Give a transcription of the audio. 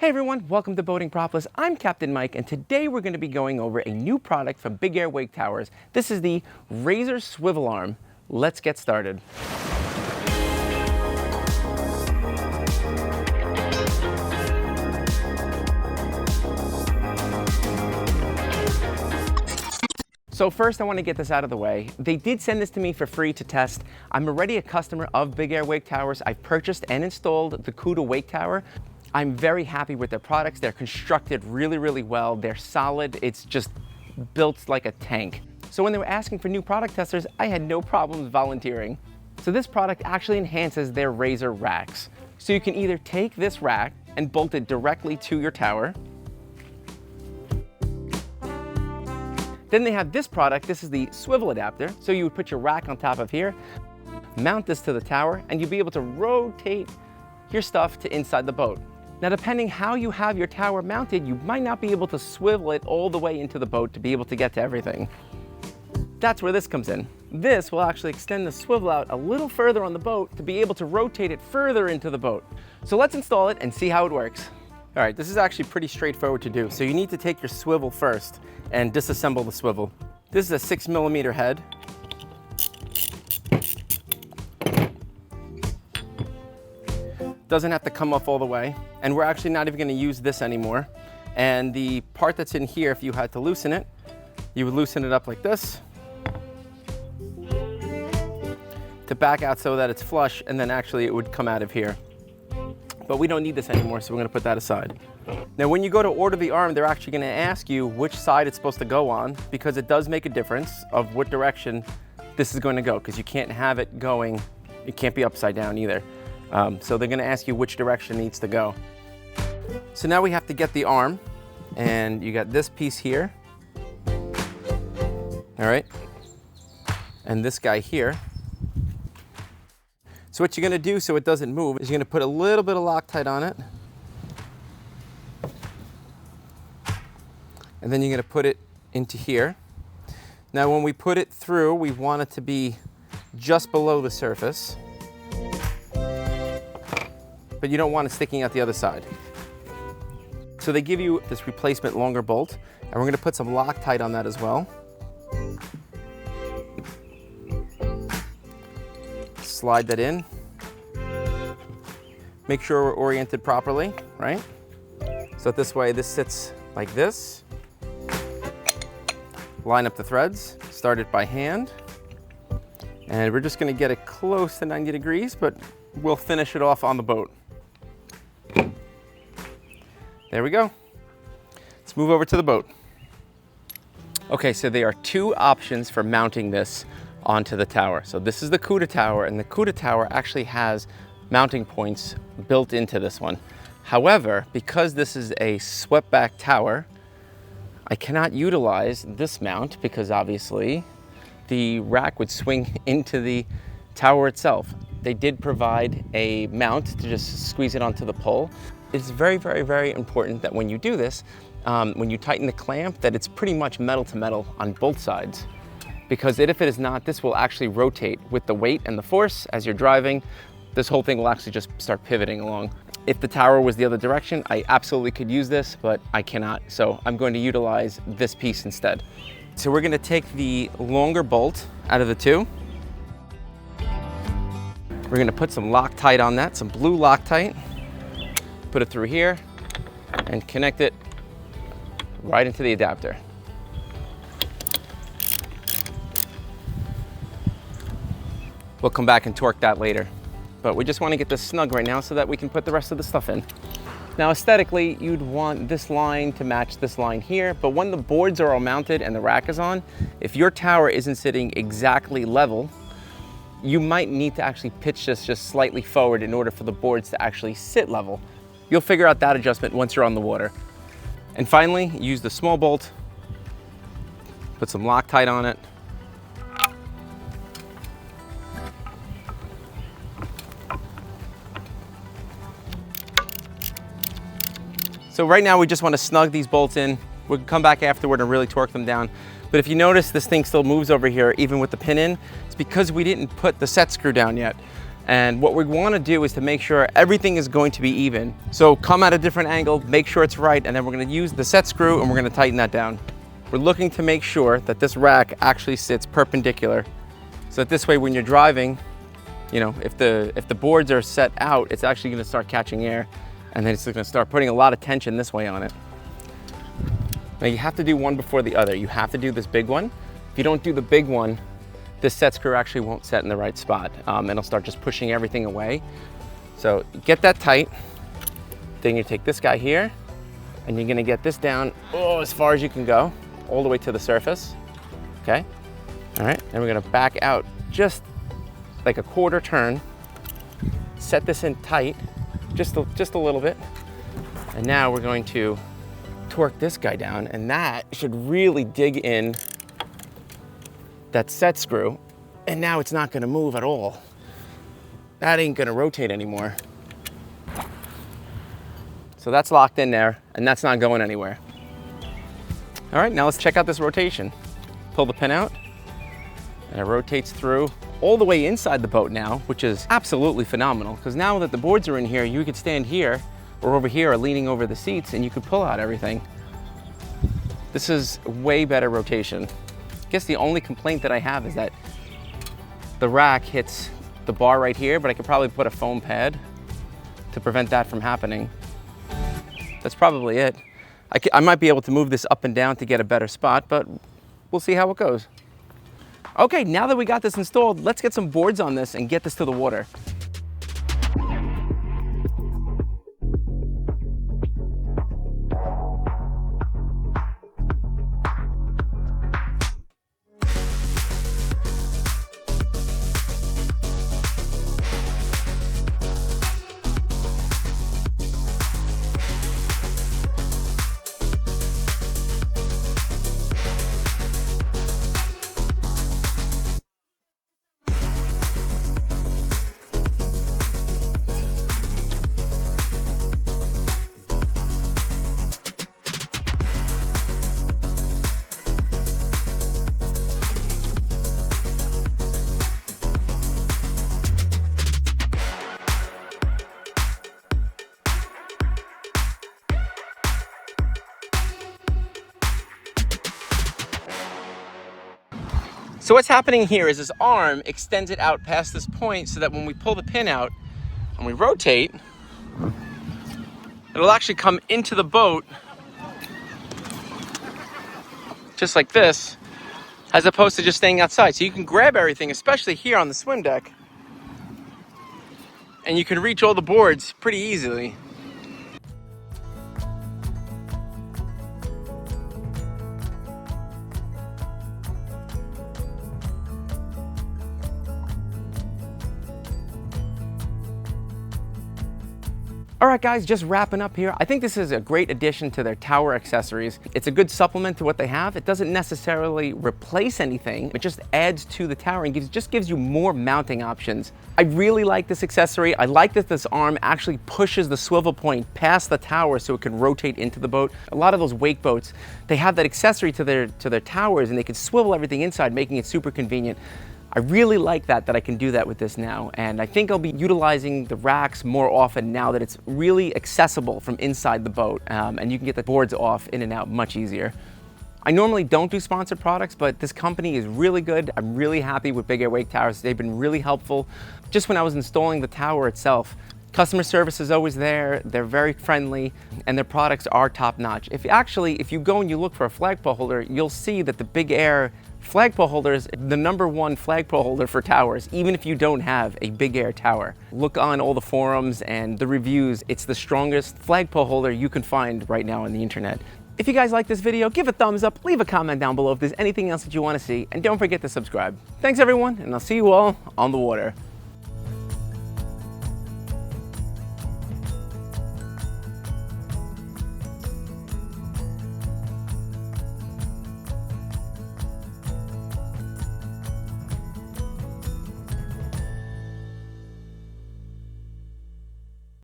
Hey everyone, welcome to Boating Propolis. I'm Captain Mike, and today we're going to be going over a new product from Big Air Wake Towers. This is the Razor Swivel Arm. Let's get started. So first I want to get this out of the way. They did send this to me for free to test. I'm already a customer of Big Air Wake Towers. I've purchased and installed the Cuda Wake Tower. I'm very happy with their products. They're constructed really well. They're solid. It's just built like a tank. So when they were asking for new product testers, I had no problems volunteering. So this product actually enhances their Razor racks. So you can either take this rack and bolt it directly to your tower. Then they have this product. This is the swivel adapter. So you would put your rack on top of here, mount this to the tower, and you'll be able to rotate your stuff to inside the boat. Now, depending how you have your tower mounted, you might not be able to swivel it all the way into the boat to be able to get to everything. That's where this comes in. This will actually extend the swivel out a little further on the boat to be able to rotate it further into the boat. So let's install it and see how it works. All right, this is actually pretty straightforward to do. So you need to take your swivel first and disassemble the swivel. This is a 6mm head. Doesn't have to come off all the way. And we're actually not even gonna use this anymore. And the part that's in here, if you had to loosen it, you would loosen it up like this to back out so that it's flush, and then actually it would come out of here. But we don't need this anymore, so we're gonna put that aside. Now, when you go to order the arm, they're actually gonna ask you which side it's supposed to go on, because it does make a difference of what direction this is going to go, because you can't have it going, it can't be upside down either. So they're gonna ask you which direction it needs to go. So now we have to get the arm, and you got this piece here, all right, and this guy here. So what you're gonna do so it doesn't move is you're gonna put a little bit of Loctite on it, and then you're gonna put it into here. Now when we put it through, we want it to be just below the surface, but you don't want it sticking out the other side. So they give you this replacement longer bolt, and we're gonna put some Loctite on that as well. Slide that in. Make sure we're oriented properly, right? So this way, this sits like this. Line up the threads, start it by hand. And we're just gonna get it close to 90 degrees, but we'll finish it off on the boat. There we go. Let's move over to the boat. Okay, so there are two options for mounting this onto the tower. So this is the Cuda tower, and the Cuda tower actually has mounting points built into this one. However, because this is a swept back tower, I cannot utilize this mount because obviously the rack would swing into the tower itself. They did provide a mount to just squeeze it onto the pole. It's very important that when you do this, when you tighten the clamp, that it's pretty much metal to metal on both sides. Because if it is not, this will actually rotate with the weight and the force as you're driving. This whole thing will actually just start pivoting along. If the tower was the other direction, I absolutely could use this, but I cannot. So I'm going to utilize this piece instead. So we're gonna take the longer bolt out of the two. We're gonna put some Loctite on that, some blue Loctite. Put it through here and connect it right into the adapter. We'll come back and torque that later, but we just want to get this snug right now so that we can put the rest of the stuff in. Now aesthetically, you'd want this line to match this line here, but when the boards are all mounted and the rack is on, if your tower isn't sitting exactly level, you might need to actually pitch this just slightly forward in order for the boards to actually sit level. You'll figure out that adjustment once you're on the water. And finally, use the small bolt, put some Loctite on it. So right now we just want to snug these bolts in. We'll come back afterward and really torque them down. But if you notice, this thing still moves over here even with the pin in. It's because we didn't put the set screw down yet. And what we want to do is to make sure everything is going to be even. So come at a different angle, make sure it's right, and then we're going to use the set screw and we're going to tighten that down. We're looking to make sure that this rack actually sits perpendicular. So that this way when you're driving, you know, if the boards are set out, it's actually going to start catching air, and then it's going to start putting a lot of tension this way on it. Now you have to do one before the other. You have to do this big one. If you don't do the big one, this set screw actually won't set in the right spot. It'll start just pushing everything away. So get that tight. Then you take this guy here, and you're gonna get this down as far as you can go, all the way to the surface, okay? All right, then we're gonna back out just like a quarter turn, set this in tight, just a little bit, and now we're going to torque this guy down, and that should really dig in that set screw, and now it's not gonna move at all. That ain't gonna rotate anymore. So that's locked in there, and that's not going anywhere. All right, now let's check out this rotation. Pull the pin out, and it rotates through all the way inside the boat now, which is absolutely phenomenal, because now that the boards are in here, you could stand here or over here or leaning over the seats, and you could pull out everything. This is way better rotation. I guess the only complaint that I have is that the rack hits the bar right here, but I could probably put a foam pad to prevent that from happening. That's probably it. I might be able to move this up and down to get a better spot, but we'll see how it goes. Okay, now that we got this installed, let's get some boards on this and get this to the water. So what's happening here is this arm extends it out past this point so that when we pull the pin out and we rotate, it'll actually come into the boat just like this, as opposed to just staying outside. So you can grab everything, especially here on the swim deck, and you can reach all the boards pretty easily. All right guys, just wrapping up here. I think this is a great addition to their tower accessories. It's a good supplement to what they have. It doesn't necessarily replace anything. It just adds to the tower and just gives you more mounting options. I really like this accessory. I like that this arm actually pushes the swivel point past the tower so it can rotate into the boat. A lot of those wake boats, they have that accessory to their towers, and they can swivel everything inside, making it super convenient. I really like that I can do that with this now, and I think I'll be utilizing the racks more often now that it's really accessible from inside the boat, and you can get the boards off in and out much easier. I normally don't do sponsored products, but this company is really good. I'm really happy with Big Air Wake Towers. They've been really helpful. Just when I was installing the tower itself, customer service is always there. They're very friendly, and their products are top notch. If you go and you look for a flagpole holder, you'll see that the Big Air flagpole holder is the #1 flagpole holder for towers, even if you don't have a Big Air tower. Look on all the forums and the reviews. It's the strongest flagpole holder you can find right now on the internet. If you guys like this video, give a thumbs up, leave a comment down below if there's anything else that you want to see, and don't forget to subscribe. Thanks everyone, and I'll see you all on the water.